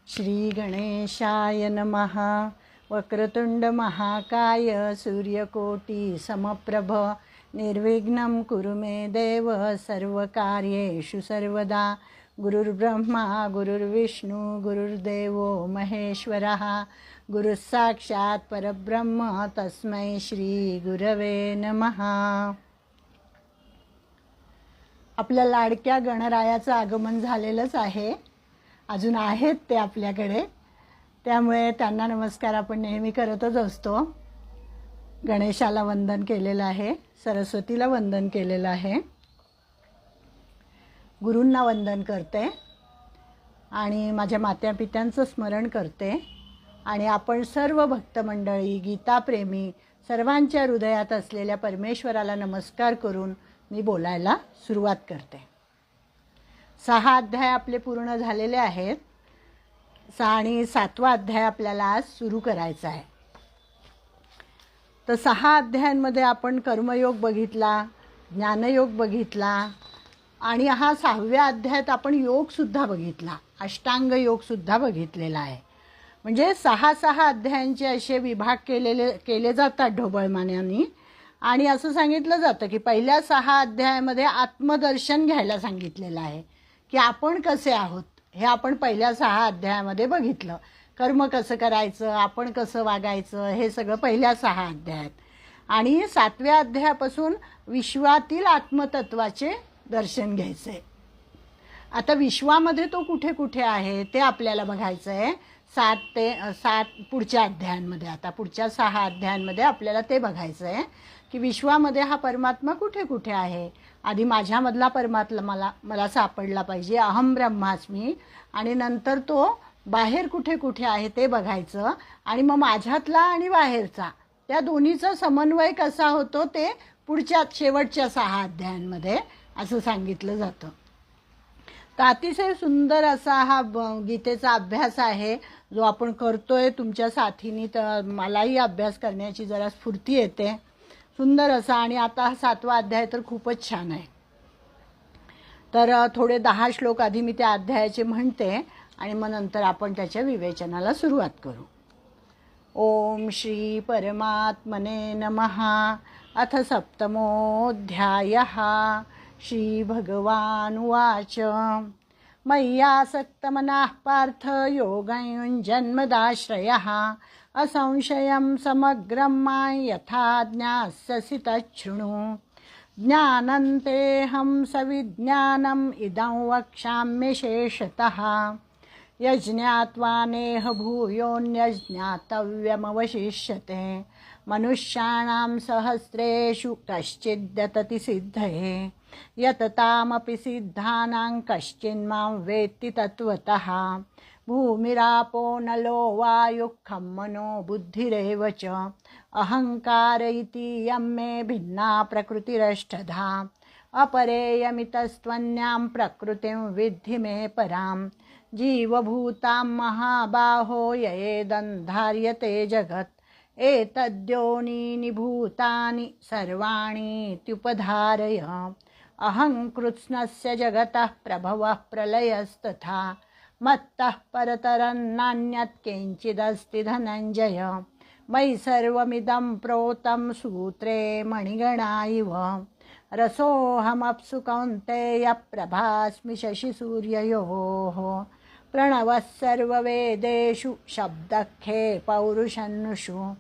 श्री गणेशाय नमः। वक्रतुंड महाकाय सूर्यकोटि समप्रभ निर्विघ्नं कुरु मे देव सर्वकार्येषु सर्वदा। गुरुर्ब्रह्मा गुरुर्विष्णु गुरुर्देवो महेश्वरः गुरुस्साक्षात् परब्रह्म तस्मै श्री गुरवे नमः। आपल्या लाडक्या गणरायाचं आगमन झालेलंच आहे, अजून आहेत ते आपल्याकडे, त्यामुळे त्यांना नमस्कार आपण नेहमी करतच असतो। गणेशाला वंदन केलेलं आहे, सरस्वतीला वंदन केलेलं आहे, गुरूंना वंदन करते आणि माझ्या मातापित्यांचं स्मरण करते आणि आपण सर्व भक्तमंडळी गीताप्रेमी सर्वांच्या हृदयात असलेल्या परमेश्वराला नमस्कार करून मी बोलायला सुरुवात करते। 6 अध्याय आपले पूर्ण झालेले आहेत, 6 आणि 7वा अध्याय आपल्याला आज सुरू करायचा आहे। तर 6 अध्यायांमध्ये आपण कर्मयोग बघितला, ज्ञानयोग बघितला आणि हा 6व्या अध्यायात आपण योगसुद्धा बघितला, अष्टांग योगसुद्धा बघितलेला आहे। म्हणजे 6 अध्यायांचे असे विभाग केले जातात ढोबळमान्यांनी आणि असं सांगितलं जातं की पहिल्या 6 अध्यायामध्ये आत्मदर्शन घ्यायला सांगितलेलं आहे की आपण कसे आहोत हे आपण पहिल्या 6 अध्यायामध्ये बघितलं। कर्म कसं करायचं, आपण कसं वागायचं, हे सगळं पहिल्या 6 अध्यायात। आणि 7व्या अध्यायापासून विश्वातील आत्मतत्वाचे दर्शन घ्यायचे। आता विश्वामध्ये तो कुठे कुठे आहे ते आपल्याला बघायचं आहे। 7 ते 7 पुढच्या अध्यायांमध्ये, आता पुढच्या 6 अध्यायांमध्ये आपल्याला ते बघायचं आहे की विश्वामध्ये हा परमात्मा कुठे कुठे आहे। आधी माझ्यामधला परमात्मा मला सापडला पाहिजे, अहम ब्रह्मास्मी, आणि नंतर तो बाहेर कुठे कुठे आहे ते बघायचं आणि मग माझ्यातला आणि बाहेरचा त्या दोन्हीचा समन्वय कसा होतो ते पुढच्या शेवटच्या 6 अध्यायांमध्ये असं सांगितलं जातं। तर अतिशय सुंदर असा हा गीतेचा अभ्यास आहे जो आपण करतोय तुमच्या साथीने। तर मलाही अभ्यास करण्याची जरा स्फूर्ती येते, सुंदर असा। आणि आता 7वा अध्याय तर खूपच छान आहे। तर थोडे 10 श्लोक आधी मी त्या अध्यायाचे म्हणते आणि मग नंतर आपण त्याच्या विवेचनाला सुरुवात करू। ओम श्री परमात्मने नमः। अथ सप्तमोऽध्यायः। श्री भगवान उवाच मय्यासक्तमनः पार्थ योगयुञ्जन्मदाश्रयः असंशयं समग्रं मां यथा ज्ञास्यसि तच्छृणु। ज्ञानन्तेऽहं सविज्ञानम् इदं वक्ष्याम्य शेषतः। यज्ञात्वा नेह भूयोऽन्यज्ञातव्यमवशिष्यते। मनुष्याणां सहस्रेषु कश्चिद्यतति सिद्धये यततामपि सिद्धानां कश्चिन्मां वेत्ति तत्त्वतः। भूमिरापो नलो वायुः खं मनो बुद्धिरेव च। अहंकार इति यं मे भिन्ना प्रकृतिरष्टधा। अपरेयमितस्त्वन्यां प्रकृतिं विद्धि मे परां। जीवभूतां महाबाहो ययेदन्धार्यते जगत्। एतद्योनीनि भूतानि सर्वाणीत्युपधारय। अहं कृत्स्नस्य जगतः प्रभवः प्रलयस्तथा। मत्तः परतरन्नान्यत् किञ्चिदस्ति धनञ्जय। मयि सर्वमिदं प्रोतं सूत्रे मणिगणा इव। रसोऽहमप्सु कौन्तेय प्रभास्मि शशिसूर्ययोः। प्रणवः सर्ववेदेषु शब्दखे पौरुषन्नुषु।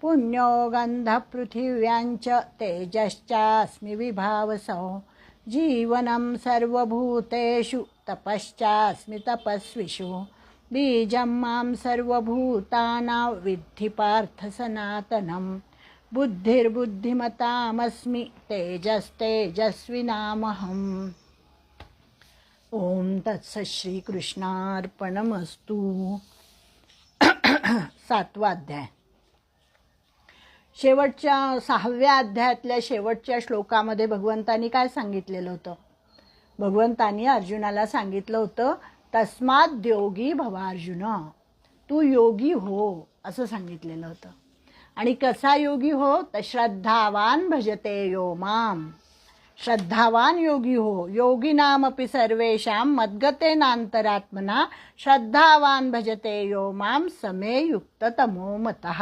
पुण्यो गन्धपृथिव्याञ्च तेजश्चास्मि विभावसौ। जीवनं सर्वभूतेषु तपश्चास्मि तपस्विषु। बीजं मां सर्वभूतानां विद्धि पार्थ सनातनं। बुद्धिर्बुद्धिमतामस्मि तेजस्तेजस्विनामहम्। ओम तत्सत् श्रीकृष्णार्पणमस्तु। 7वा अध्याय। शेवटच्या 6व्या अध्यायातल्या शेवटच्या श्लोकामध्ये भगवंतांनी काय सांगितलेलं होतं? भगवंतांनी अर्जुनाला सांगितलं होतं तस्माद् योगी भव अर्जुन, तू योगी हो असं सांगितलेलं होतं। आणि कसा योगी हो? तर श्रद्धावान भजते यो माम। श्रद्धावान योगी हो, योगिनामपि सर्वेषां मद्गतेनान्तरात्मना श्रद्धावान भजते यो मां समे युक्ततमो मतः.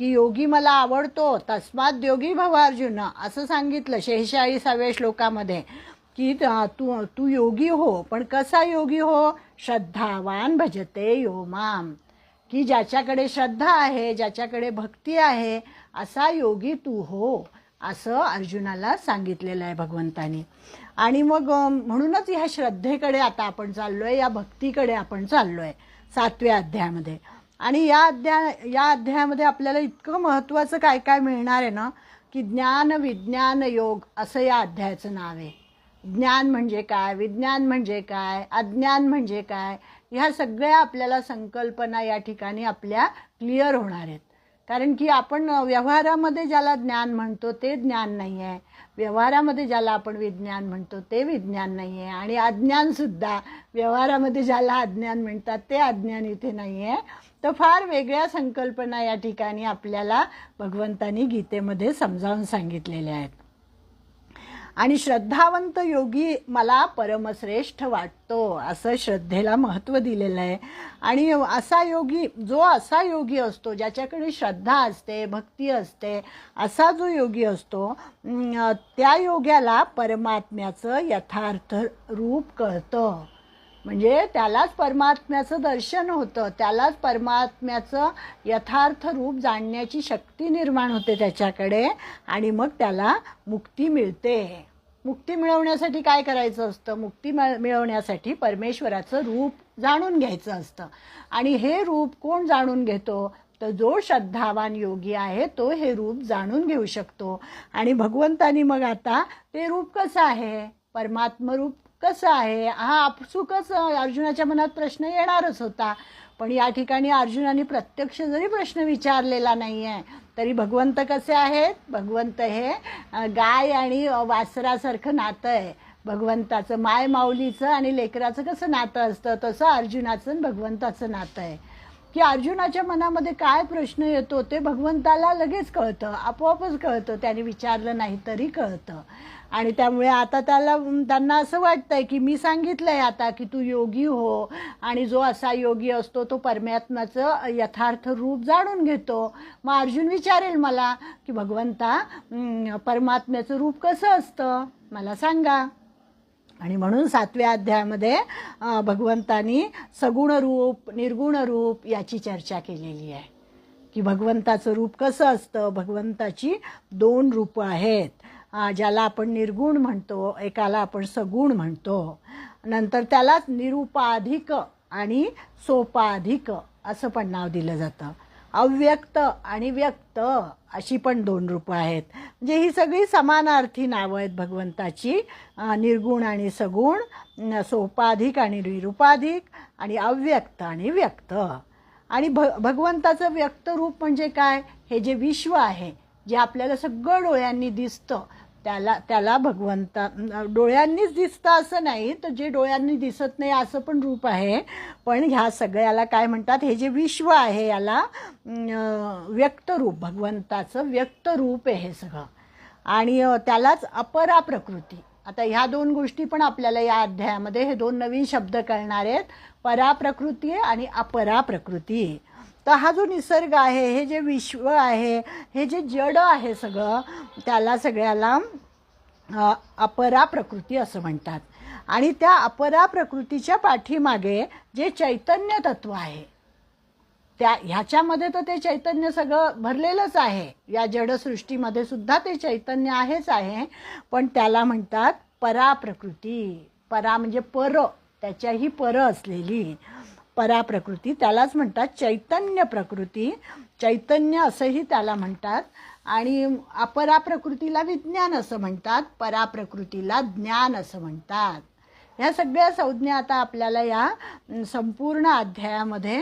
की योगी मला आवडतो तस्मात् योगी भव अर्जुन असं सांगितलं 46व्या श्लोकामध्ये. की तू योगी हो, पण कसा योगी हो? श्रद्धावान भजते यो माम. की ज्याच्याकडे श्रद्धा आहे, ज्याच्याकडे भक्ती आहे, असा योगी तू हो, असं अर्जुनाला सांगितलेलं आहे भगवंतानी. आणि मग म्हणूनच ह्या श्रद्धेकडे आता आपण चाललोय, या भक्तीकडे आपण चाललोय 7व्या अध्यायामध्ये. आणि या अध्यायामध्ये आपल्याला इतकं महत्त्वाचं काय काय मिळणार आहे ना, की ज्ञान विज्ञान योग असं या अध्यायाचं नाव आहे. ज्ञान म्हणजे काय, विज्ञान म्हणजे काय, अज्ञान म्हणजे काय, ह्या सगळ्या आपल्याला संकल्पना या ठिकाणी आपल्या क्लिअर होणार आहेत. कारण की आपण व्यवहारामध्ये ज्याला ज्ञान म्हणतो ते ज्ञान नाही आहे, व्यवहारामध्ये ज्याला आपण विज्ञान म्हणतो ते विज्ञान नाही आहे, आणि अज्ञानसुद्धा व्यवहारामध्ये ज्याला अज्ञान म्हणतात ते अज्ञान इथे नाही आहे. तर फार वेगळ्या संकल्पना या ठिकाणी आपल्याला भगवंतानी गीतेमध्ये समजावून सांगितलेल्या आहेत. आणि श्रद्धावंत योगी मला परमश्रेष्ठ वाटतो असं श्रद्धेला महत्त्व दिलेलं आहे. आणि असा योगी असतो, ज्याच्याकडे श्रद्धा असते, भक्ती असते, असा जो योगी असतो त्या योग्याला परमात्म्याचं यथार्थ रूप कळतं. म्हणजे त्यालाच परमात्म्याचं दर्शन होतं, त्यालाच परमात्म्याचं यथार्थ रूप जाणण्याची शक्ती निर्माण होते त्याच्याकडे, आणि मग त्याला मुक्ती मिळते. मुक्ती मिळवण्यासाठी काय करायचं असतं? मुक्ती मिळवण्यासाठी परमेश्वराचं रूप जाणून घ्यायचं असतं. आणि हे रूप कोण जाणून घेतो? तर जो श्रद्धावान योगी आहे तो हे रूप जाणून घेऊ शकतो. आणि भगवंतानी मग आता ते रूप कसं आहे, परमात्म रूप कसं आहे, हा आपसुकच अर्जुनाच्या मनात प्रश्न येणारच होता. पण या ठिकाणी अर्जुनाने प्रत्यक्ष जरी प्रश्न विचारलेला नाही आहे तरी भगवंत कसे आहेत? भगवंत हे गाय आणि वासरासारखं नातं आहे. भगवंताचं माय माऊलीचं आणि लेकराचं कसं नातं असतं, तसं अर्जुनाचं आणि भगवंताचं नातं आहे. की अर्जुनाच्या मनामध्ये काय प्रश्न येतो ते भगवंताला लगेच कळतं, आपोआपच कळतं, त्याने विचारलं नाही तरी कळतं. आणि त्यामुळे आता त्यांना असं वाटतंय की मी सांगितलंय आता की तू योगी हो, आणि जो असा योगी असतो तो परमात्म्याचं यथार्थ रूप जाणून घेतो. मग अर्जुन विचारेल मला की भगवंता परमात्म्याचं रूप कसं असतं मला सांगा. आणि म्हणून 7व्या अध्यायामध्ये भगवंतानी सगुण रूप, निर्गुण रूप याची चर्चा केलेली आहे. की भगवंताचं रूप कसं असतं? भगवंताची 2 रूपं आहेत, ज्याला आपण निर्गुण म्हणतो, एकाला आपण सगुण म्हणतो. नंतर त्यालाच निरुपाधिक आणि सोपाधिक असं पण नाव दिलं जातं. अव्यक्त आणि व्यक्त अशी पण 2 रूपं आहेत. म्हणजे ही सगळी समानार्थी नावं आहेत भगवंताची, निर्गुण आणि सगुण, सोपाधिक आणि निरुपाधिक, आणि अव्यक्त आणि व्यक्त. आणि भगवंताचं व्यक्त रूप म्हणजे काय? हे जे विश्व आहे, जे आपल्याला सगळं डोळ्यांनी दिसतं, त्याला भगवंता डोळ्यांनीच दिसतं असं नाही, तर जे डोळ्यांनी दिसत नाही असं पण रूप आहे. पण ह्या सगळ्याला काय म्हणतात? हे जे विश्व आहे याला व्यक्त रूप, भगवंताचं व्यक्त रूप आहे हे सगळं. आणि त्यालाच अपरा प्रकृती. आता ह्या 2 गोष्टी पण आपल्याला या अध्यायामध्ये हे 2 नवीन शब्द कळणार आहेत, पराप्रकृती आणि अपरा प्रकृती. तर हा जो निसर्ग आहे, हे जे विश्व आहे, हे जे जड आहे सगळं, त्याला सगळ्याला अपरा प्रकृती असं म्हणतात. आणि त्या अपरा प्रकृतीच्या पाठीमागे जे चैतन्य तत्व आहे, ह्याच्यामध्ये तर ते चैतन्य सगळं भरलेलंच आहे. या जडसृष्टीमध्ये सुद्धा ते चैतन्य आहेच आहे, पण त्याला म्हणतात पराप्रकृती. परा म्हणजे पर, त्याच्याही पर असलेली पराप्रकृती, त्यालाच म्हणतात चैतन्य प्रकृती. चैतन्य असंही त्याला म्हणतात. आणि अपराप्रकृतीला विज्ञान असं म्हणतात, पराप्रकृतीला ज्ञान असं म्हणतात. ह्या सगळ्या संज्ञा आता आपल्याला या संपूर्ण अध्यायामध्ये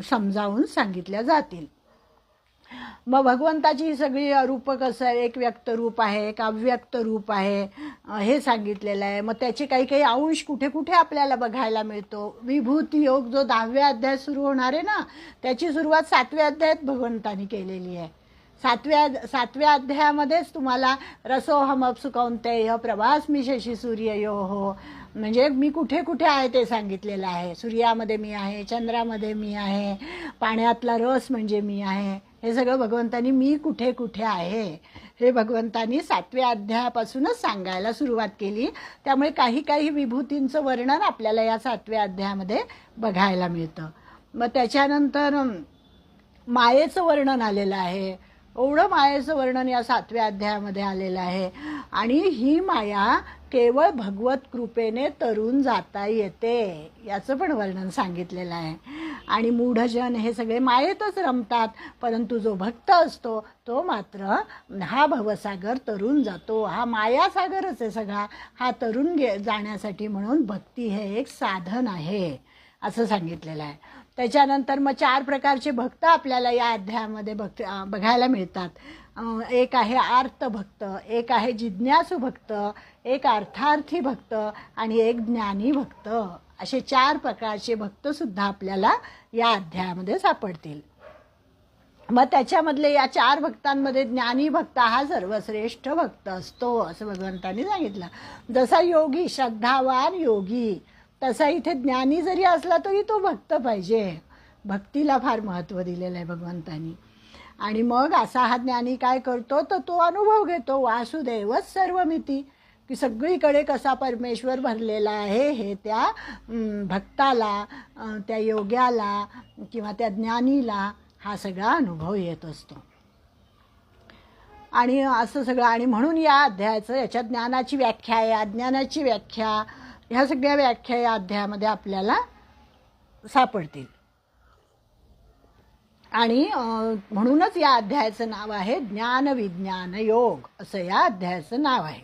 समजावून सांगितल्या जातील. मग भगवंताची ही सगळी रूपं कसं आहे? एक व्यक्त रूप आहे, एक अव्यक्त रूप आहे, हे सांगितलेलं आहे. मग त्याचे काही काही अंश कुठे कुठे आपल्याला बघायला मिळतो. विभूती योग जो 10व्या अध्यायात सुरू होणार आहे ना, त्याची सुरुवात 7व्या अध्यायात भगवंतानी केलेली आहे. सातव्या अध्यायामध्येच तुम्हाला रसोहमप्सु कौन्तेय प्रभास्मि शशी सूर्ययोः म्हणजे मी कुठे कुठे आहे ते सांगितलेलं आहे. सूर्यामध्ये मी आहे, चंद्रामध्ये मी आहे, पाण्यातला रस म्हणजे मी आहे. हे सगळं भगवंतांनी मी कुठे कुठे आहे हे भगवंतांनी 7व्या अध्यायापासूनच सांगायला सुरुवात केली. त्यामुळे काही काही विभूतींचं वर्णन आपल्याला या 7व्या अध्यायामध्ये बघायला मिळतं. मग त्याच्यानंतर मायेचं वर्णन आलेलं आहे. एवढं मायेचं वर्णन या 7व्या अध्यायामध्ये आलेलं आहे. आणि ही माया केवळ भगवत कृपेने तरून जाता येते याचं पण वर्णन सांगितलेलं आहे. आणि मूढजन हे सगळे मायेतच रमतात, परंतु जो भक्त असतो तो मात्र हा भवसागर तरून जातो. हा मायासागरच आहे सगळा, हा तरून जाण्यासाठी म्हणून भक्ती हे एक साधन आहे असं सांगितलेलं आहे. त्याच्यानंतर मग 4 प्रकारचे भक्त आपल्याला या अध्यायामध्ये बघायला मिळतात. एक आहे आर्त भक्त, एक आहे जिज्ञासू भक्त, एक अर्थार्थी भक्त आणि एक ज्ञानी भक्त. असे 4 प्रकारचे भक्तसुद्धा आपल्याला या अध्यायामध्ये सापडतील. मग त्याच्यामधले या 4 भक्तांमध्ये ज्ञानी भक्त हा सर्वश्रेष्ठ भक्त असतो असं भगवंतांनी सांगितलं. जसा योगी श्रद्धावान योगी, तसा इथे ज्ञानी जरी असला तरी तो भक्त पाहिजे. भक्तीला फार महत्त्व दिलेलं आहे भगवंतांनी. आणि मग असा हा ज्ञानी काय करतो तर तो अनुभव घेतो वासुदेवच सर्वमिती, की सगळीकडे कसा परमेश्वर भरलेला आहे हे त्या भक्ताला, त्या योग्याला किंवा त्या ज्ञानीला हा सगळा अनुभव येत असतो. आणि असं सगळं, आणि म्हणून या अध्यायाचं, याच्या ज्ञानाची व्याख्या आहे, अज्ञानाची व्याख्या, ह्या सगळ्या व्याख्या या अध्यायामध्ये आपल्याला सापडतील. आणि म्हणूनच या अध्यायाचं नाव आहे ज्ञान विज्ञान योग असं या अध्यायाचं नाव आहे.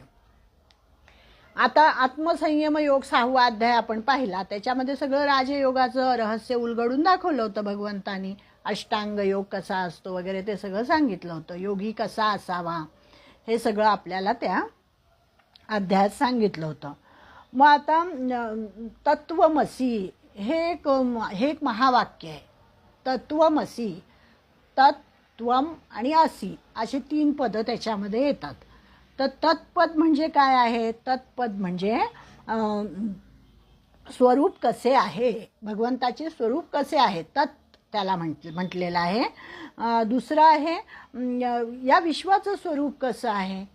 आता आत्मसंयम योग 6वा अध्याय आपण पाहिला. त्याच्यामध्ये सगळं राजयोगाचं रहस्य उलगडून दाखवलं होतं भगवंतानी. अष्टांग योग कसा असतो वगैरे ते सगळं सांगितलं होतं. योगी कसा असावा हे सगळं आपल्याला त्या अध्यायात सांगितलं होतं. मग आता तत्वमसी हे एक महावाक्य आहे. तत्वमसी, तत्त्वम आणि असी असे 3 पदं त्याच्यामध्ये येतात. तर तत्पद म्हणजे काय आहे? तत्पद म्हणजे स्वरूप कसे आहे, भगवंताचे स्वरूप कसे आहे, तत् त्याला म्हटलेलं आहे. दुसरं आहे या विश्वाचं स्वरूप कसं आहे.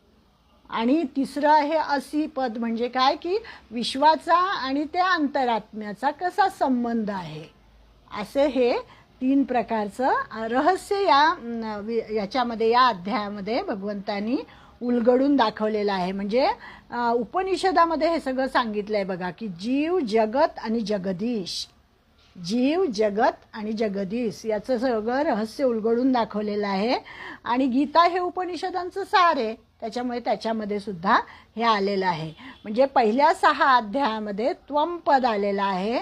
आणि तिसरं आहे असी पद म्हणजे काय, की विश्वाचा आणि त्या अंतरात्म्याचा कसा संबंध आहे. असे हे 3 प्रकारचं रहस्य याच्यामध्ये या अध्यायामध्ये भगवंतानी उलगडून दाखवलेलं आहे. म्हणजे उपनिषदामध्ये हे सगळं सांगितलं आहे बघा, की जीव जगत आणि जगदीश, जीव जगत आणि जगदीश याचं सगळं रहस्य उलगडून दाखवलेलं आहे. आणि गीता हे उपनिषदांचं सार आहे, त्याच्यामुळे त्याच्यामध्ये सुद्धा हे आलेलं आहे. म्हणजे पहिल्या 6 अध्यायामध्ये त्वमपद आलेलं आहे.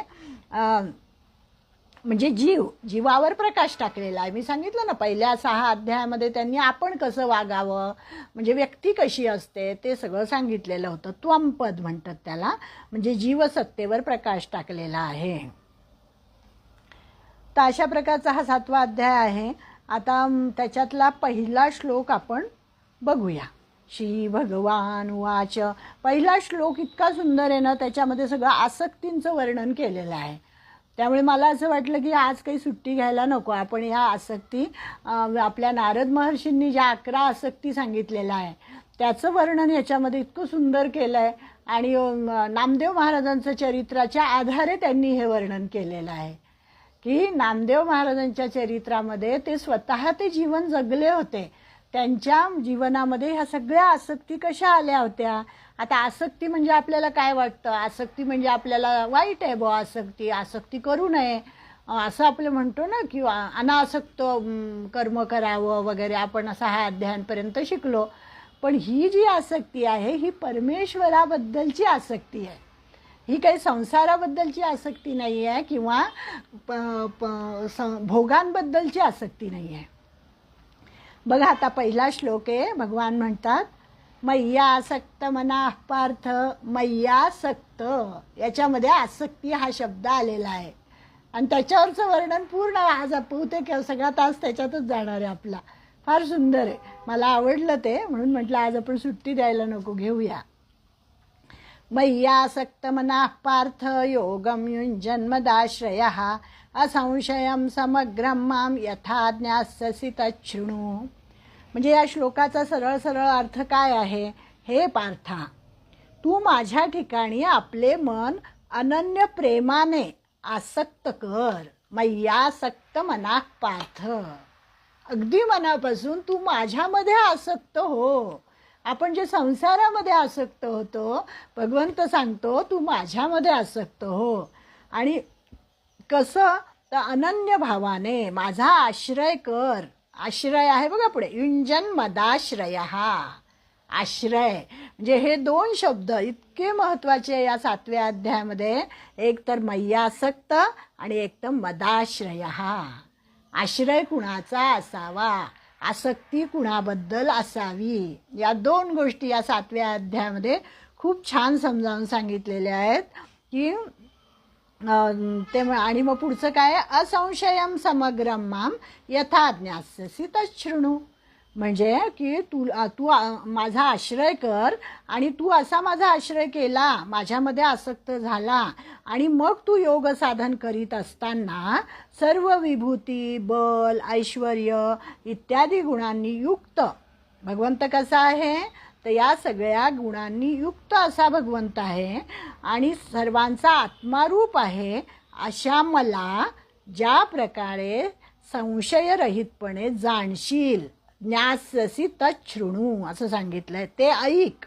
म्हणजे जीवावर प्रकाश टाकलेला आहे. मी सांगितलं ना पहिल्या 6 अध्यायामध्ये त्यांनी आपण कसं वागावं, म्हणजे व्यक्ती कशी असते ते सगळं सांगितलेलं होतं. त्वमपद म्हणतात त्याला, म्हणजे जीवसत्तेवर प्रकाश टाकलेला आहे. तर अशा प्रकारचा हा 7वा अध्याय आहे. आता त्याच्यातला पहिला श्लोक आपण बघूया. श्री भगवान वाच. पहिला श्लोक इतका सुंदर आहे ना, त्याच्यामध्ये सगळं आसक्तींचं वर्णन केलेलं आहे. त्यामुळे मला असं वाटलं की आज काही सुट्टी घ्यायला नको, आपण ह्या आसक्ती आपल्या नारद महर्षींनी ज्या 11 आसक्ती सांगितलेल्या आहे त्याचं वर्णन याच्यामध्ये इतकं सुंदर केलं आहे. आणि नामदेव महाराजांचं चरित्राच्या आधारे त्यांनी हे वर्णन केलेलं आहे, की नामदेव महाराजांच्या चरित्रामध्ये ते स्वतः ते जीवन जगले होते. त्यांच्या जीवनामध्ये ह्या सगळ्या आसक्ती कशा आल्या होत्या. आता आसक्ती म्हणजे आपल्याला काय वाटतं, आसक्ती म्हणजे आपल्याला वाईट आहे बुवा, आसक्ती करू नये असं आपलं म्हणतो ना, की अनासक्त कर्म करावं वगैरे, आपण असा हा अध्यायांपर्यंत शिकलो. पण ही जी आसक्ती आहे ही परमेश्वराबद्दलची आसक्ती आहे, ही काही संसाराबद्दलची आसक्ती नाही आहे किंवा भोगांबद्दलची आसक्ती नाही आहे. बघा आता पहिला श्लोक आहे. भगवान म्हणतात मय्यासक्त मनाः पार्थ मय्यासक्त. याच्यामध्ये आसक्ती हा शब्द आलेला आहे आणि त्याच्यावरचं वर्णन पूर्ण आज बहुतेक सगळा तास त्याच्यातच जाणार आहे आपला. फार सुंदर आहे, मला आवडलं ते, म्हणून म्हटलं आज आपण सुट्टी द्यायला नको, घेऊया. मय्यासक्त मनाः पार्थ योगम युञ्जन्मदाश्रयः असंशयं समग्रं मां यथा ज्ञास्यसि तच्छृणु. म्हणजे या श्लोकाचा सरळ सरळ अर्थ काय आहे? हे पार्था, तू माझ्या ठिकाणी आपले मन अनन्य प्रेमाने आसक्त कर. मय्यासक्त मनाः पार्थ, अगदी मनापासून तू माझ्यामध्ये आसक्त हो. आपण जे संसारामध्ये आसक्त होतो, भगवंत सांगतो तू माझ्यामध्ये आसक्त हो. आणि कसं? तर अनन्य भावाने माझा आश्रय कर. आश्रय आहे बघा पुढे, युंजन मदाश्रय. आश्रय म्हणजे हे दोन शब्द इतके महत्त्वाचे या 7व्या अध्यायामध्ये. एक तर मय्यासक्त आणि एक तर मदाश्रय. आश्रय कुणाचा असावा, आसक्ती कुणाबद्दल असावी, या दोन गोष्टी या 7व्या अध्यायामध्ये खूप छान समजावून सांगितलेल्या आहेत की ते. आणि मग पुढचं काय? असंशयम समग्रम माम यथा ज्ञास्यसि तच्छृणु. म्हणजे की तू माझा आश्रय कर, आणि तू असा माझा आश्रय केला, माझ्यामध्ये आसक्त झाला, आणि मग तू योग साधन करीत असताना सर्व विभूती, बल, ऐश्वर्य इत्यादी गुणांनी युक्त भगवंत कसा आहे? तर या सगळ्या गुणांनी युक्त असा भगवंत आहे, आणि सर्वांचा आत्मारूप आहे. अशा मला ज्या प्रकारे संशयरहितपणे जाणशील, ज्ञास्यसि तच्छृणु असं सांगितलंय, ते ऐक.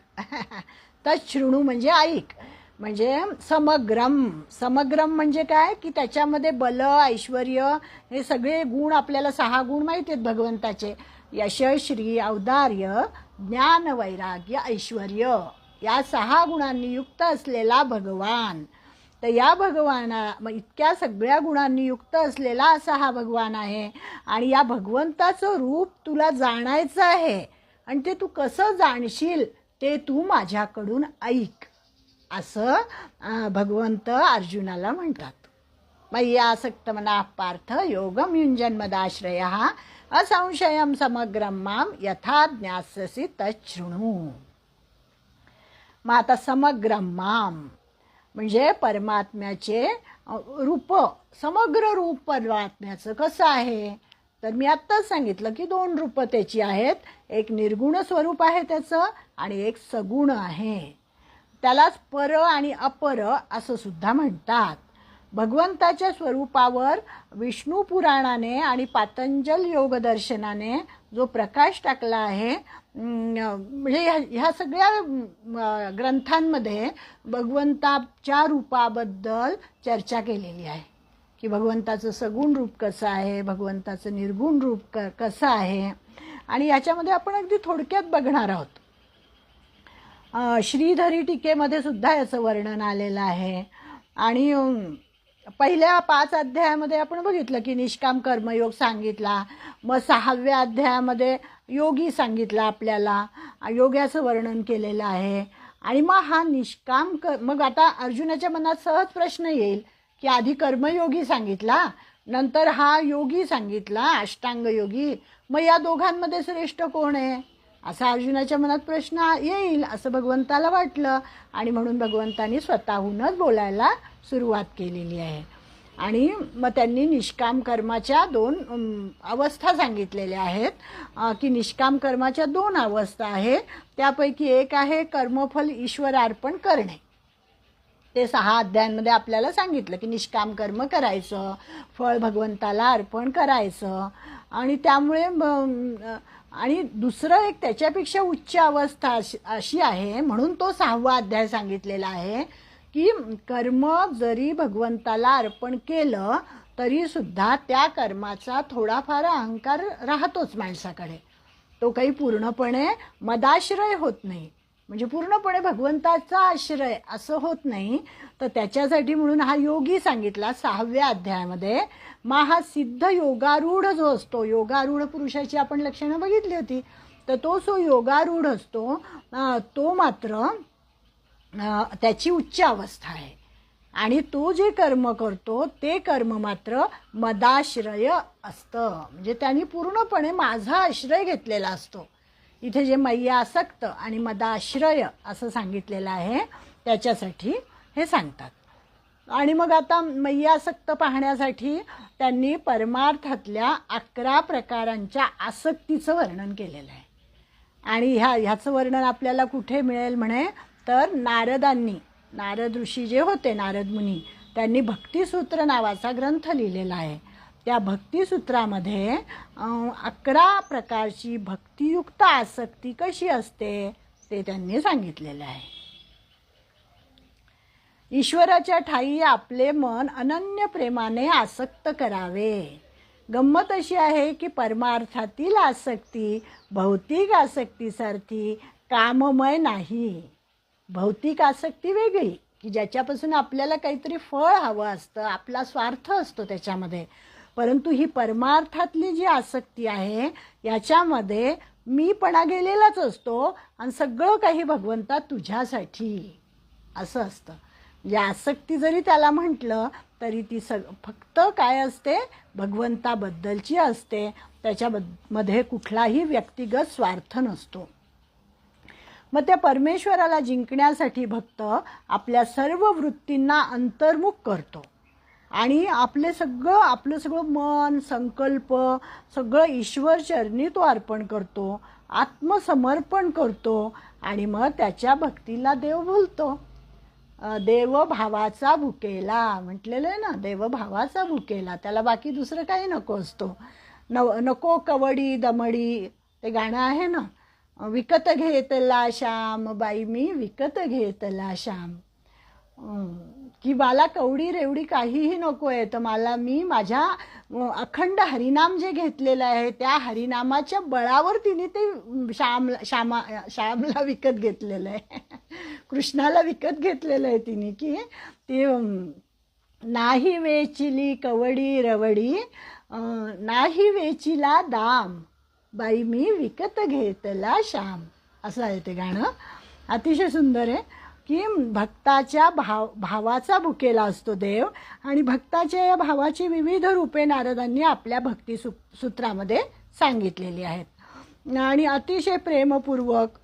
तच्छृणु म्हणजे ऐक. म्हणजे समग्रम. समग्रम म्हणजे काय? की त्याच्यामध्ये बल, ऐश्वर्य हे सगळे गुण, आपल्याला 6 गुण माहिती आहेत भगवंताचे: यश, श्री, औदार्य, ज्ञान, वैराग्य, ऐश्वर्य. या 6 गुणांनी युक्त असलेला भगवान. तर या भगवाना इतक्या सगळ्या गुणांनी युक्त असलेला असा हा भगवान आहे. आणि या भगवंताचं रूप तुला जाणायचं आहे, आणि ते तू कसं जाणशील ते तू माझ्याकडून ऐक, असं भगवंत अर्जुनाला म्हणतात. मय्यासक्त मनाः पार्थ योगम युञ्जन्मदाश्रयः असंशयं समग्रं मां यथा ज्ञास्यसि तच्छृणु. मग आता समग्रं मां म्हणजे परमात्म्याचे रूप, समग्र रूप परमात्म्याचं कसं आहे? तर मी आत्ताच सांगितलं की 2 रूप त्याची आहेत. एक निर्गुण स्वरूप आहे त्याचं, आणि एक सगुण आहे. त्यालाच पर आणि अपर असं सुद्धा म्हणतात. भगवंताच्या स्वरूपावर विष्णू पुराणाने आणि पातंजल योगदर्शनाने जो प्रकाश टाकला आहे, म्हणजे ह्या सगळ्या ग्रंथांमध्ये भगवंताच्या रूपाबद्दल चर्चा केलेली आहे की भगवंताचं सगुण रूप कसं आहे, भगवंताचं निर्गुण रूप कसं आहे. आणि याच्यामध्ये आपण अगदी थोडक्यात बघणार आहोत. श्रीधरी टीकेमध्ये सुद्धा याचं वर्णन आलेलं आहे. आणि पहिल्या 5 अध्यायामध्ये आपण बघितलं की निष्काम कर्मयोग सांगितला. मग 6व्या अध्यायामध्ये योगी सांगितला, आपल्याला योगाचं वर्णन केलेलं आहे. आणि मग हा निष्काम मग आता अर्जुनाच्या मनात सहज प्रश्न येईल की आधी कर्मयोगी सांगितला, नंतर हा योगी सांगितला, अष्टांग योगी, मग या दोघांमध्ये श्रेष्ठ कोण आहे, असा अर्जुनाच्या मनात प्रश्न येईल असं भगवंताला वाटलं. आणि म्हणून भगवंतांनी स्वतःहूनच बोलायला सुरुवात केलेली आहे. आणि मग त्यांनी निष्काम कर्माच्या 2 अवस्था सांगितलेल्या आहेत की निष्काम कर्माच्या 2 अवस्था आहेत. त्यापैकी एक आहे कर्मफल ईश्वरार्पण करणे. ते 6 अध्यायांमध्ये आपल्याला सांगितलं की निष्काम कर्म करायचं, फळ भगवंताला अर्पण करायचं. आणि त्यामुळे आणि दुसरं एक त्याच्यापेक्षा उच्च अवस्था अशी आहे, म्हणून तो 6वा अध्याय सांगितलेला आहे की कर्म जरी भगवंताला अर्पण केलं तरी सुद्धा त्या कर्माचा थोडाफार अहंकार राहतोच माणसाकडे. तो काही पूर्णपणे मदाश्रय होत नाही, म्हणजे पूर्णपणे भगवंताचा आश्रय असं होत नाही. तर त्याच्यासाठी म्हणून हा योगी सांगितला 6व्या अध्यायामध्ये. मग हा सिद्ध योगारूढ जो असतो, योगारूढ पुरुषाची आपण लक्षणं बघितली होती, तर तो जो योगारूढ असतो तो मात्र त्याची उच्च अवस्था आहे. आणि तो जे कर्म करतो ते कर्म मात्र मदाश्रय असतं. म्हणजे त्यांनी पूर्णपणे माझा आश्रय घेतलेला असतो. इथे जे मय्यासक्त आणि मदाश्रय असं सांगितलेलं आहे त्याच्यासाठी हे सांगतात. आणि मग आता मय्यासक्त पाहण्यासाठी त्यांनी परमार्थातल्या 11 प्रकारांच्या आसक्तीचं वर्णन केलेलं आहे. आणि ह्याचं वर्णन आपल्याला कुठे मिळेल म्हणे, तर नारद ऋषी जे होते, नारद मुनी, त्यांनी भक्तिसूत्र नावाचा ग्रंथ लिहिलेला आहे. त्या भक्तिसूत्रामध्ये 11 प्रकारची भक्तियुक्त आसक्ती कशी असते ते त्यांनी सांगितलेलं आहे. ईश्वराच्या ठाई आपले मन अनन्य प्रेमाने आसक्त करावे. गंमत अशी आहे की परमार्थातील आसक्ती भौतिक आसक्तीसारखी काममय नाही. भौतिक आसक्ती वेगळी, की ज्याच्यापासून आपल्याला काहीतरी फळ हवं असतं, आपला स्वार्थ असतो त्याच्यामध्ये. परंतु ही परमार्थातली जी आसक्ती आहे याच्यामध्ये मीपणा गेलेलाच असतो आणि सगळं काही भगवंता तुझ्यासाठी असं असतं. म्हणजे आसक्ती जरी त्याला म्हटलं तरी ती फक्त काय असते, भगवंताबद्दलची असते. त्याच्यामध्ये कुठलाही व्यक्तिगत स्वार्थ नसतो. मग त्या परमेश्वराला जिंकण्यासाठी भक्त आपल्या सर्व वृत्तींना अंतर्मुख करतो आणि आपलं सगळं मन, संकल्प सगळं ईश्वर चरणी तो अर्पण करतो, आत्मसमर्पण करतो आणि मग त्याच्या भक्तीला देव भुलतो. देवभावाचा भुकेला म्हटलेलं आहे ना, देवभावाचा भुकेला, त्याला बाकी दुसरं काही नको असतो. नको कवडी दमडी ते गाणं आहे ना, विकत घेतला श्याम बाई मी विकत घेतला श्याम, की मला कवडी रेवडी काहीही नको आहे, तर मी माझ्या अखंड हरिनाम जे घेतलेलं आहे त्या हरिनामाच्या बळावर तिने ते श्यामला विकत घेतलेलं आहे. कृष्णाला विकत घेतलेलं आहे तिने, की ती नाही वेचिली कवडी रवडी नाही वेचिला दाम बाई मी विकत घेतला श्याम, असं आहे ते गाणं. अतिशय सुंदर आहे की भक्ताच्या भावाचा भुकेला असतो देव आणि भक्ताच्या या भावाची विविध रूपे नारदांनी आपल्या भक्तिसूत्रामध्ये सांगितलेली आहेत आणि अतिशय प्रेमपूर्वक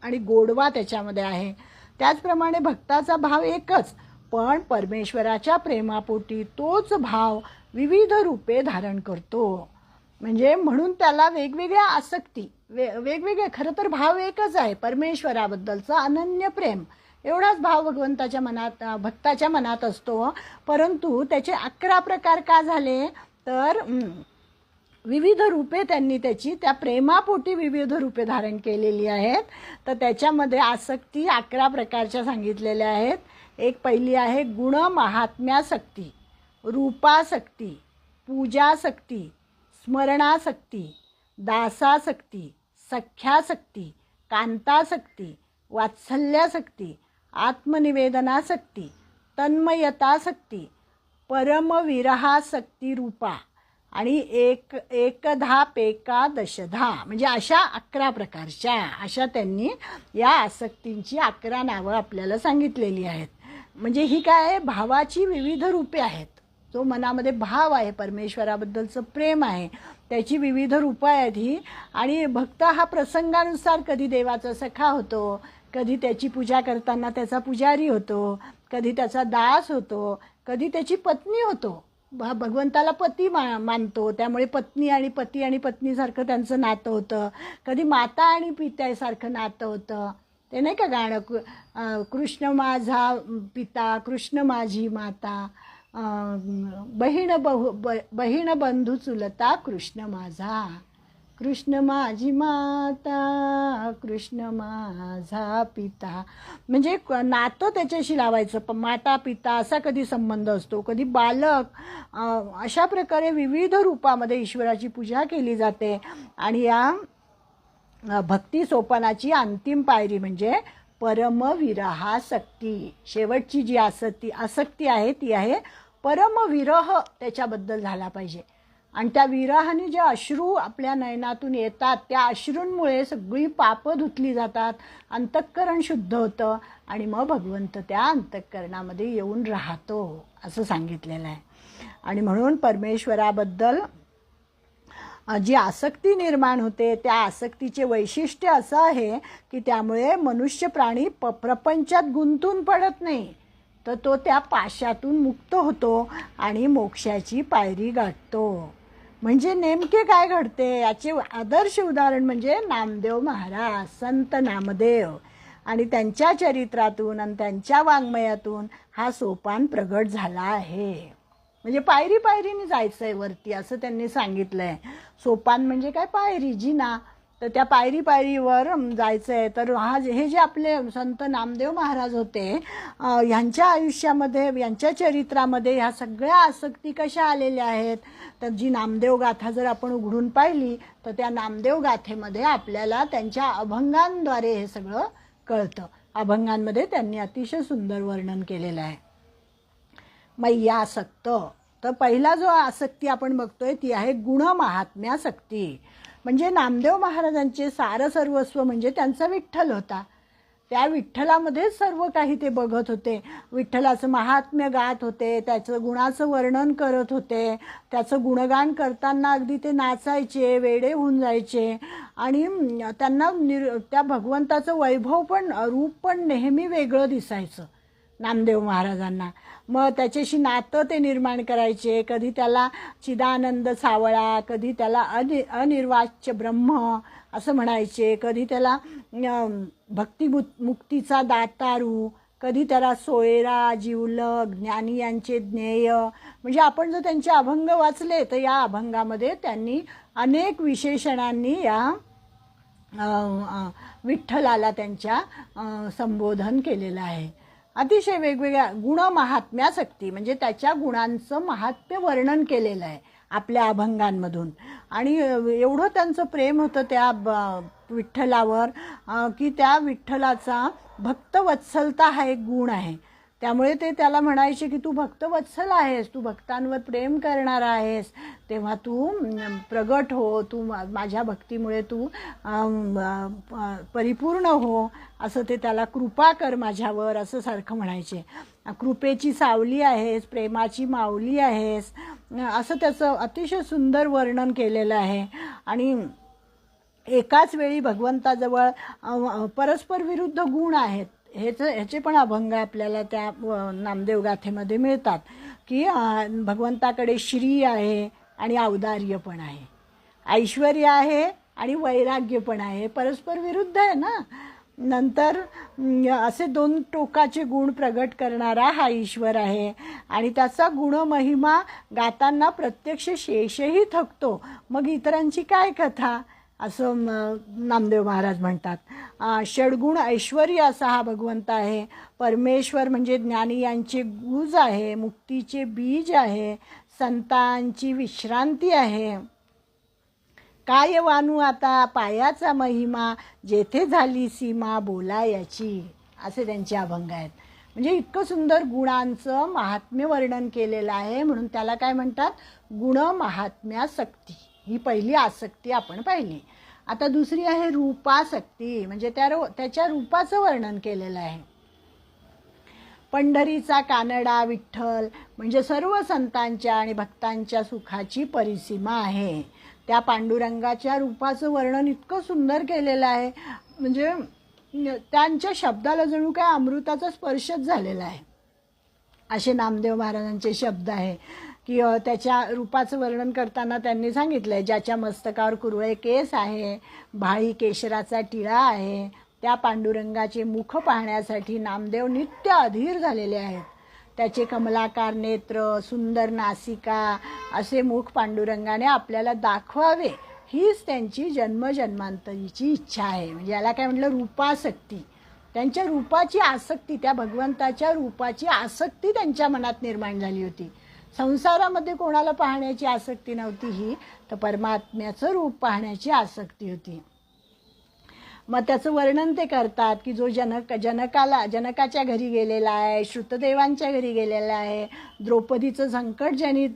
आणि गोडवा त्याच्यामध्ये आहे. त्याचप्रमाणे भक्ताचा भाव एकच, पण परमेश्वराच्या प्रेमापोटी तोच भाव विविध रूपे धारण करतो. म्हणजे म्हणून त्याला वेगवेगळ्या आसक्ती, वेगवेगळे, खरं तर भाव एकच आहे, परमेश्वराबद्दलचं अनन्य प्रेम, एवढाच भाव भगवंताच्या मनात, भक्ताच्या मनात असतो. परंतु त्याचे 11 प्रकार का झाले, तर विविध रूपे त्यांनी त्याची त्या प्रेमापोटी विविध रूपे धारण केलेली आहेत. तर त्याच्यामध्ये आसक्ती 11 प्रकारच्या सांगितलेल्या आहेत. एक पहिली आहे गुण महात्म्यासक्ती, रूपासक्ती, पूजासक्ती, स्मरणासक्ती, दासासक्ती, सख्यासक्ती, कांतासक्ती, वात्सल्यासक्ती, आत्मनिवेदनासक्ती, तन्मयतासक्ती, परमविरहासक्ती रूपा आणि एकधा म्हणजे अशा 11 प्रकारच्या अशा त्यांनी या आसक्तींची 11 नावं आपल्याला सांगितलेली आहेत. म्हणजे ही काय, भावाची विविध रूपे आहेत. जो मनामध्ये भाव आहे, परमेश्वराबद्दलचं प्रेम आहे, त्याची विविध रूपं आहेत ही. आणि भक्त हा प्रसंगानुसार कधी देवाचा सखा होतो, कधी त्याची पूजा करताना त्याचा पुजारी होतो, कधी त्याचा दास होतो, कधी त्याची पत्नी होतो. भगवंताला पती मानतो, त्यामुळे पत्नी आणि पत्नीसारखं त्यांचं नातं होतं. कधी माता आणि पित्यासारखं नातं होतं. ते नाही का गाणं, कृष्ण माझा पिता कृष्ण माझी माता, बहीण बंधू चुलता कृष्ण माझा, कृष्ण माझी माता कृष्ण माझा पिता. म्हणजे नातं त्याच्याशी लावायचं, माता पिता असा कधी संबंध असतो, कधी बालक. अशा प्रकारे विविध रूपामध्ये ईश्वराची पूजा केली जाते. आणि या भक्ती सोपानाची अंतिम पायरी म्हणजे परमविरहासक्ती. शेवटची जी आसक्ती आहे ती आहे परमविरह, त्याच्याबद्दल झाला पाहिजे. आणि त्या विरहाने जे अश्रू आपल्या नयनातून येतात त्या अश्रूंमुळे सगळी पापं धुतली जातात, अंतःकरण शुद्ध होतं आणि मग भगवंत त्या अंतःकरणामध्ये येऊन राहतो असं सांगितलेलं आहे. आणि म्हणून परमेश्वराबद्दल जी आसक्ती निर्माण होते त्या आसक्तीचे वैशिष्ट्य असं आहे की त्यामुळे मनुष्य प्राणी प्रपंचात गुंतून पडत नाही, तर तो त्या पाशातून मुक्त होतो आणि मोक्षाची पायरी गाठतो. म्हणजे नेमके काय घडते याचे आदर्श उदाहरण म्हणजे नामदेव महाराज, संत नामदेव, आणि त्यांच्या चरित्रातून आणि त्यांच्या वाङ्मयातून हा सोपान प्रगट झाला आहे. म्हणजे पायरी पायरीने जायचं आहे वरती असं त्यांनी सांगितलं आहे. सोपान म्हणजे काय, पायरी, जिना, तर त्या पायरी पायरीवर जायचं आहे. तर हे जे आपले संत नामदेव महाराज होते ह्यांच्या आयुष्यामध्ये, यांच्या चरित्रामध्ये ह्या सगळ्या आसक्ती कशा आलेल्या आहेत, तर जी नामदेव गाथा जर आपण उघडून पाहिली तर त्या नामदेव गाथेमध्ये आपल्याला त्यांच्या अभंगांद्वारे हे सगळं कळतं. अभंगांमध्ये त्यांनी अतिशय सुंदर वर्णन केलेलं आहे. मय्यासक्त, तर पहिला जो आसक्ती आपण बघतोय ती आहे गुणमहात्म्यासक्ती. म्हणजे नामदेव महाराजांचे सारसर्वस्व म्हणजे त्यांचा विठ्ठल होता. त्या विठ्ठलामध्येच सर्व काही ते बघत होते. विठ्ठलाचं महात्म्य गात होते, त्याचं गुणाचं वर्णन करत होते, त्याचं गुणगान करताना अगदी ते नाचायचे, वेडे होऊन जायचे. आणि त्यांना त्या भगवंताचं वैभव पण, रूप पण नेहमी वेगळं दिसायचं नामदेव महाराजांना. मग त्याच्याशी नातं ते निर्माण करायचे. कधी त्याला चिदानंद सावळा, कधी त्याला अनिर्वाच्य ब्रह्म असं म्हणायचे, कधी त्याला भक्तिमुक्तीचा दातारू, कधी त्याला सोयरा, जिवलग, ज्ञानी यांचे ज्ञेय. म्हणजे आपण जर त्यांचे अभंग वाचले तर या अभंगामध्ये त्यांनी अनेक विशेषणांनी या विठ्ठलाला त्यांच्या संबोधन केलेलं आहे. अतिशय वेगवेगळ्या गुणमहात्म्यासक्ती म्हणजे त्याच्या गुणांचं महात्म्य वर्णन केलेलं आहे आपल्या अभंगांमधून. आणि एवढं त्यांचं प्रेम होतं त्या विठ्ठलावर की त्या विठ्ठलाचा भक्तवत्सलता हा एक गुण आहे. त्यामुळे ते त्याला म्हणायचे की तू भक्तवत्सल आहेस, तू भक्तांवर प्रेम करणारा आहेस, तेव्हा तू प्रगट हो, तू माझ्या भक्तीमुळे तू परिपूर्ण हो, असं ते त्याला कृपा कर माझ्यावर असं सारखं म्हणायचे. कृपेची सावली आहेस, प्रेमाची माऊली आहेस, असं त्याचं अतिशय सुंदर वर्णन केलेलं आहे. आणि एकाच वेळी भगवंताजवळ परस्पर विरुद्ध गुण आहेत ह्याचे पण अभंग आपल्याला त्या नामदेव गाथेमध्ये मिळतात. की भगवंताकडे श्री आहे आणि औदार्य पण आहे, ऐश्वर्य आहे आणि वैराग्य पण आहे, परस्पर विरुद्ध आहे ना. नंतर असे दोन टोकाचे गुण प्रगट करणारा हा ईश्वर आहे आणि त्याचा गुणमहिमा गाताना प्रत्यक्ष शेषही थकतो. मग इतरांची काय कथा, असं नामदेव महाराज म्हणतात. षडगुण ऐश्वर्य असा हा भगवंत आहे. परमेश्वर म्हणजे ज्ञानी यांचे गुज आहे, मुक्तीचे बीज आहे, संतांची विश्रांती आहे. काय वानू आता पायाचा महिमा, जेथे झाली सीमा बोलायाची, असे त्यांचे अभंग आहेत. म्हणजे इतकं सुंदर गुणांचं महात्म्य वर्णन केलेलं आहे. म्हणून त्याला काय म्हणतात, गुणमहात्म्यासक्ती. ही पहिली आसक्ती आपण पाहिली. आता दुसरी आहे रूपासक्ती. म्हणजे त्याच्या रूपाचं वर्णन केलेलं आहे. पंढरीचा कानडा विठ्ठल म्हणजे सर्व संतांच्या आणि भक्तांच्या सुखाची परिसीमा आहे. त्या पांडुरंगाच्या रूपाचं वर्णन इतकं सुंदर केलेलं आहे. म्हणजे त्यांच्या शब्दाला जणू काय अमृताचा स्पर्शच झालेला आहे असे नामदेव महाराजांचे शब्द आहे. की त्याच्या रूपाचं वर्णन करताना त्यांनी सांगितलं आहे, ज्याच्या मस्तकावर कुरळे केस आहे, भाळी केशराचा टिळा आहे, त्या पांडुरंगाचे मुख पाहण्यासाठी नामदेव नित्य अधीर झालेले आहेत. त्याचे कमलाकार नेत्र, सुंदर नासिका असे मुख पांडुरंगाने आपल्याला दाखवावे, हीच त्यांची जन्मजन्मांतरीची इच्छा आहे. म्हणजे याला काय म्हटलं, रूपासक्ती. त्यांच्या रूपाची आसक्ती, त्या भगवंताच्या रूपाची आसक्ती त्यांच्या मनात निर्माण झाली होती. संसारामध्ये कोणाला पाहण्याची आसक्ती नव्हती, ही तर परमात्म्याचं रूप पाहण्याची आसक्ती होती. मग त्याचं वर्णन ते करतात की जो जनकाच्या घरी गेलेला आहे, श्रुतदेवांच्या घरी गेलेला आहे, द्रौपदीचं संकट ज्यांनी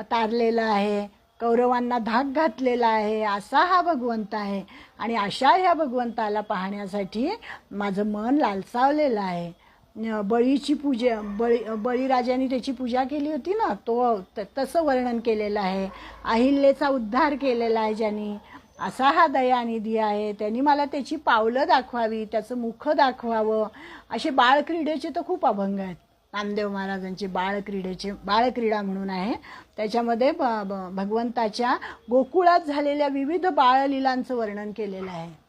तारलेलं आहे, कौरवांना धाक घातलेला आहे असा हा भगवंत आहे. आणि अशा ह्या भगवंताला पाहण्यासाठी माझं मन लालसावलेलं आहे. बळीची पूजा बळीराजाने त्याची पूजा केली होती ना, तसं वर्णन केलेलं आहे. अहिल्याचा उद्धार केलेला आहे ज्यांनी, असा हा दयानिधी आहे. त्यांनी मला त्याची पावलं दाखवावी, त्याचं मुख दाखवावं. असे बाळक्रीडेचे तर खूप अभंग आहेत. नामदेव महाराजांचे बाळक्रीडा म्हणून आहे. त्याच्यामध्ये भगवंताच्या गोकुळात झालेल्या विविध बाळलीलांचं वर्णन केलेलं आहे.